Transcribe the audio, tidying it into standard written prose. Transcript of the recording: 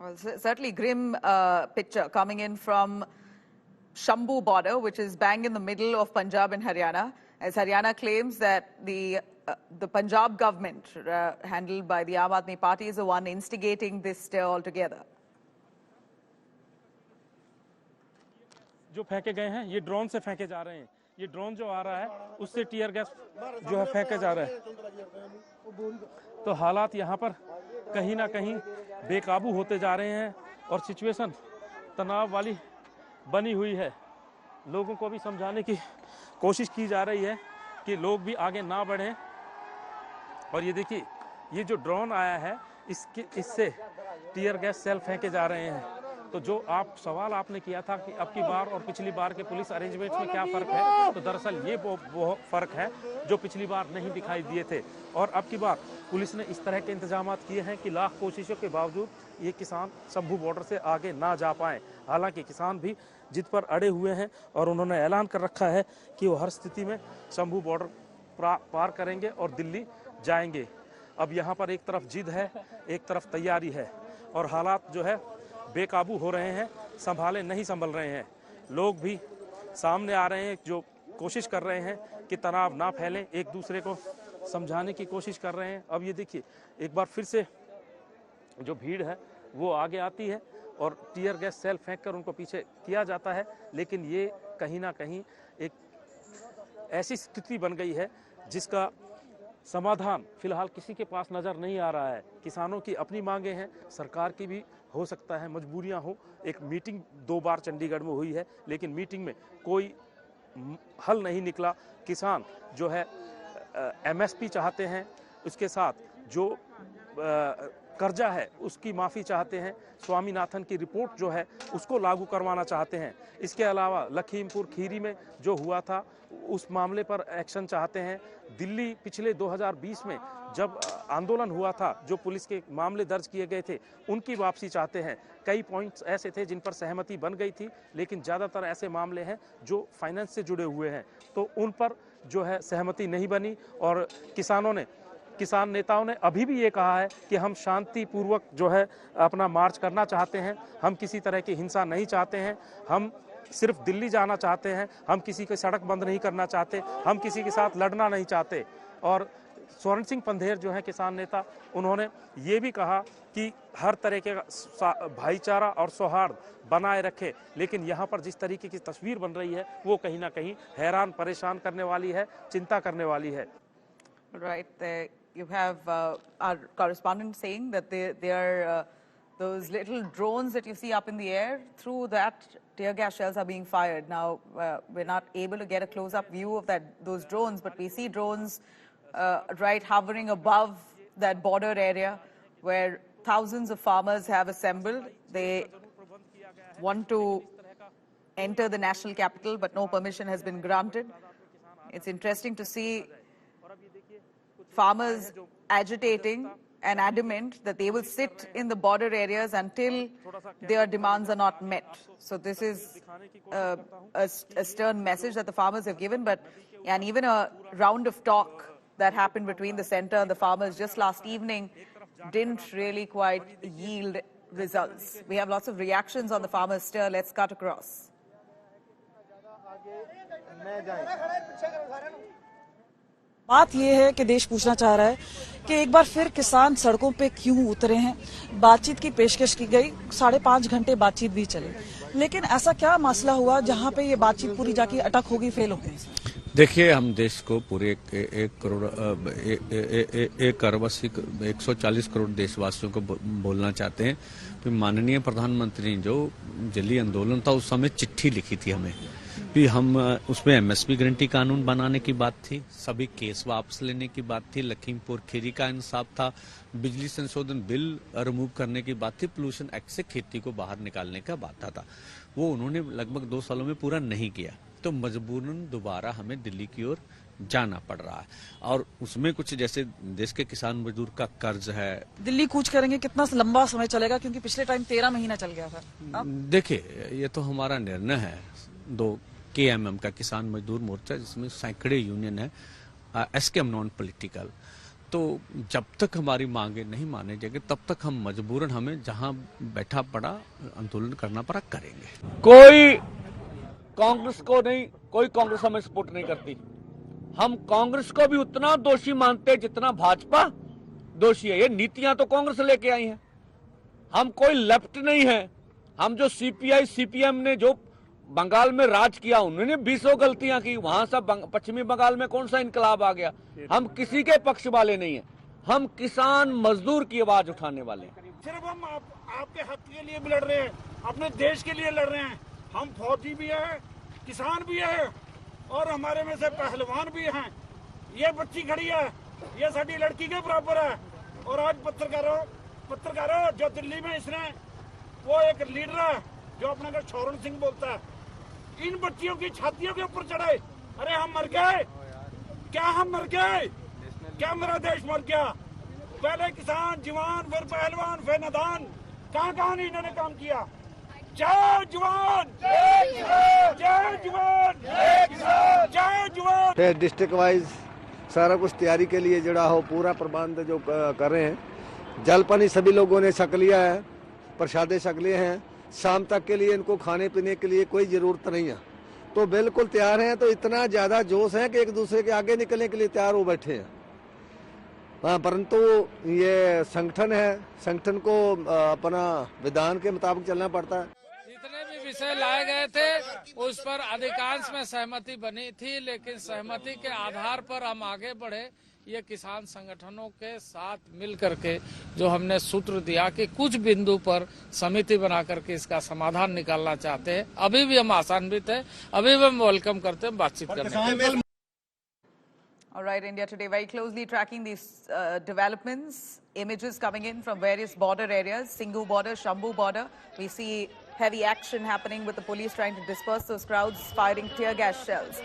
Well, certainly grim picture coming in from Shambhu border, which is bang in the middle of Punjab and Haryana, as Haryana claims that the Punjab government, handled by the Aam Aadmi Party, is the one instigating this stir altogether. जो फेंके गए हैं ये drone से फेंके जा रहे हैं। ये ड्रोन जो आ रहा है उससे टीयर गैस जो है फेंके जा रहा है। तो हालात यहाँ पर कहीं ना कहीं बेकाबू होते जा रहे हैं और सिचुएशन तनाव वाली बनी हुई है। लोगों को भी समझाने की कोशिश की जा रही है कि लोग भी आगे ना बढ़ें। और ये देखिए, ये जो ड्रोन आया है इससे टीयर गैस सेल फेंके जा रहे हैं। तो जो सवाल आपने किया था कि अब की बार और पिछली बार के पुलिस अरेंजमेंट्स में क्या फ़र्क है, तो दरअसल ये वो फ़र्क है जो पिछली बार नहीं दिखाई दिए थे। और अब की बार पुलिस ने इस तरह के इंतजाम किए हैं कि लाख कोशिशों के बावजूद ये किसान शंभू बॉर्डर से आगे ना जा पाएँ। हालांकि किसान भी जिद पर अड़े हुए हैं और उन्होंने ऐलान कर रखा है कि वो हर स्थिति में शंभू बॉर्डर पार करेंगे और दिल्ली जाएंगे। अब यहाँ पर एक तरफ जिद है, एक तरफ तैयारी है और हालात जो है बेकाबू हो रहे हैं, संभाले नहीं संभल रहे हैं। लोग भी सामने आ रहे हैं, जो कोशिश कर रहे हैं कि तनाव ना फैले, एक दूसरे को समझाने की कोशिश कर रहे हैं। अब ये देखिए, एक बार फिर से जो भीड़ है वो आगे आती है और टीयर गैस सेल फेंक कर उनको पीछे किया जाता है। लेकिन ये कहीं ना कहीं एक ऐसी स्थिति बन गई है जिसका समाधान फिलहाल किसी के पास नज़र नहीं आ रहा है। किसानों की अपनी मांगे हैं, सरकार की भी हो सकता है मजबूरियां हो। एक मीटिंग 2 बार चंडीगढ़ में हुई है, लेकिन मीटिंग में कोई हल नहीं निकला। किसान जो है एमएसपी चाहते हैं, उसके साथ जो कर्जा है उसकी माफ़ी चाहते हैं, स्वामीनाथन की रिपोर्ट जो है उसको लागू करवाना चाहते हैं। इसके अलावा लखीमपुर खीरी में जो हुआ था उस मामले पर एक्शन चाहते हैं। दिल्ली पिछले 2020 में जब आंदोलन हुआ था, जो पुलिस के मामले दर्ज किए गए थे, उनकी वापसी चाहते हैं। कई पॉइंट्स ऐसे थे जिन पर सहमति बन गई थी, लेकिन ज़्यादातर ऐसे मामले हैं जो फाइनेंस से जुड़े हुए हैं, तो उन पर जो है सहमति नहीं बनी। और किसान नेताओं ने अभी भी ये कहा है कि हम शांतिपूर्वक जो है अपना मार्च करना चाहते हैं, हम किसी तरह की हिंसा नहीं चाहते हैं, हम सिर्फ दिल्ली जाना चाहते हैं, हम किसी की सड़क बंद नहीं करना चाहते, हम किसी के साथ लड़ना नहीं चाहते। और स्वर्ण सिंह पंधेर जो है किसान नेता, उन्होंने ये भी कहा कि हर तरह के भाईचारा और सौहार्द बनाए रखे। लेकिन यहाँ पर जिस तरीके की तस्वीर बन रही है वो कहीं ना कहीं हैरान परेशान करने वाली है, चिंता करने वाली है। Right, you have our correspondent saying that they are those little drones that you see up in the air. Through that, tear gas shells are being fired. Now, we're not able to get a close-up view of those drones, but we see drones right hovering above that border area where thousands of farmers have assembled. They want to enter the national capital, but no permission has been granted. It's interesting to see farmers agitating and adamant that they will sit in the border areas until their demands are not met. So this is a stern message that the farmers have given, and even a round of talk that happened between the centre and the farmers just last evening didn't really quite yield results. We have lots of reactions on the farmers' stir. Let's cut across. बात यह है कि देश पूछना चाह रहा है कि एक बार फिर किसान सड़कों पे क्यों उतरे हैं। बातचीत की पेशकश की गई, 5.5 घंटे बातचीत भी चली, लेकिन ऐसा क्या मसला हुआ जहां पे ये बातचीत पूरी जाके अटक होगी, फेल हो गई? देखिए, हम देश को पूरे 140 करोड़ देशवासियों को बोलना चाहते हैं कि माननीय प्रधानमंत्री जो दिल्ली आंदोलन था उस समय चिट्ठी लिखी थी हमें, भी हम उसमें एमएसपी गारंटी कानून बनाने की बात थी, सभी केस वापस लेने की बात थी, लखीमपुर खीरी का इंसाफ था, बिजली संशोधन बिल रिमूव करने की बात थी, पोल्यूशन एक्ट से खेती को बाहर निकालने का बात था। वो उन्होंने लगभग 2 सालों में पूरा नहीं किया, तो मजबूरन दोबारा हमें दिल्ली की ओर जाना पड़ रहा है। और उसमें कुछ जैसे देश के किसान मजदूर का कर्ज है। दिल्ली कूच करेंगे, कितना लंबा समय चलेगा? क्योंकि पिछले टाइम 13 महीना चल गया था। देखिए, ये तो हमारा निर्णय है 2 KMM का किसान मजदूर मोर्चा, जिसमें सैकड़े यूनियन है, एसकेएम नॉन पॉलिटिकल, तो जब तक हमारी मांगे नहीं माने जाएंगे तब तक हम मजबूरन हमें जहां बैठा पड़ा आंदोलन करना पड़ा करेंगे। कोई कांग्रेस को नहीं, कोई कांग्रेस हमें सपोर्ट नहीं करती। हम कांग्रेस को भी उतना दोषी मानते जितना भाजपा दोषी है। ये नीतियां तो कांग्रेस लेके आई है, हम कोई लेफ्ट नहीं है। हम जो सीपीआई सीपीएम ने जो बंगाल में राज किया, उन्होंने 20 गलतियां की। वहां सब पश्चिमी बंगाल में कौन सा इनकलाब आ गया। हम किसी के पक्ष वाले नहीं है, हम किसान मजदूर की आवाज उठाने वाले हैं। सिर्फ हम आपके हक के लिए भी लड़ रहे हैं, अपने देश के लिए लड़ रहे हैं। हम फौजी भी है, किसान भी है और हमारे में से पहलवान भी हैं। ये बच्ची खड़ी है, ये साडी लड़की के बराबर है। और आज पत्रकारों जो दिल्ली में इसने वो एक लीडर है जो अपने को शौरण सिंह बोलता है, इन बच्चियों की छातियों के ऊपर चढ़े। अरे हम मर गए क्या? हम मर गए क्या? मेरा देश मर गया। पहले किसान, जवान, फिर पहलवान, फिर नादान, कहाँ इन्होंने काम किया। जय जवान, जय जवान, जय जवान। फिर डिस्ट्रिक्ट वाइज सारा कुछ तैयारी के लिए जड़ा हो पूरा प्रबंध जो कर रहे हैं। जल पानी सभी लोगों ने छक लिया है, प्रसादे छक लिए हैं। शाम तक के लिए इनको खाने पीने के लिए कोई जरूरत नहीं है, तो बिल्कुल तैयार हैं। तो इतना ज्यादा जोश है कि एक दूसरे के आगे निकलने के लिए तैयार हो बैठे हैं। हाँ, परंतु ये संगठन है, संगठन को अपना विधान के मुताबिक चलना पड़ता है। जितने भी विषय लाए गए थे उस पर अधिकांश में सहमति बनी थी, लेकिन सहमति के आधार पर हम आगे बढ़े। ये किसान संगठनों के साथ मिल करके जो हमने सूत्र दिया कि कुछ बिंदु पर समिति बना करके इसका समाधान निकालना चाहते हैं। अभी भी हम आशान्वित हैं, अभी भी हम वेलकम करते हैं बातचीत करने। All right, India Today very closely tracking these developments. Images coming in from various border areas, Singhu border, Shambhu border. We see heavy action happening with the police trying to disperse those crowds, firing tear gas shells.